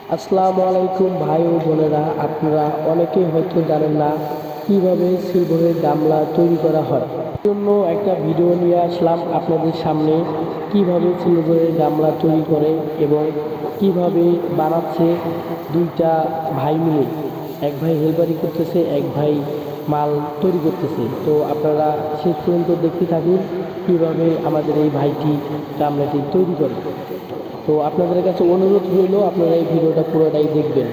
আসসালামু আলাইকুম ভাই ও বোনেরা, আপনারা অনেকেই হয়তো জানেন না কিভাবে সিলভারের গামলা তৈরি করা হয়। এই জন্য একটা ভিডিও নিয়ে আসলাম আপনাদের সামনে, কিভাবে সিলভারের গামলা তৈরি করে এবং কিভাবে বানাচ্ছে দুইটা ভাই মিলে। এক ভাই হেলপারি করতেছে, এক ভাই মাল তৈরি করতেছে। তো আপনারা শেষ পর্যন্ত দেখতে থাকুন কিভাবে আমাদের এই ভাইটি গামলাটি তৈরি করে। তো আপনাদের কাছে অনুরোধ রইল আপনারা এই ভিডিওটা পুরোটাই দেখবেন।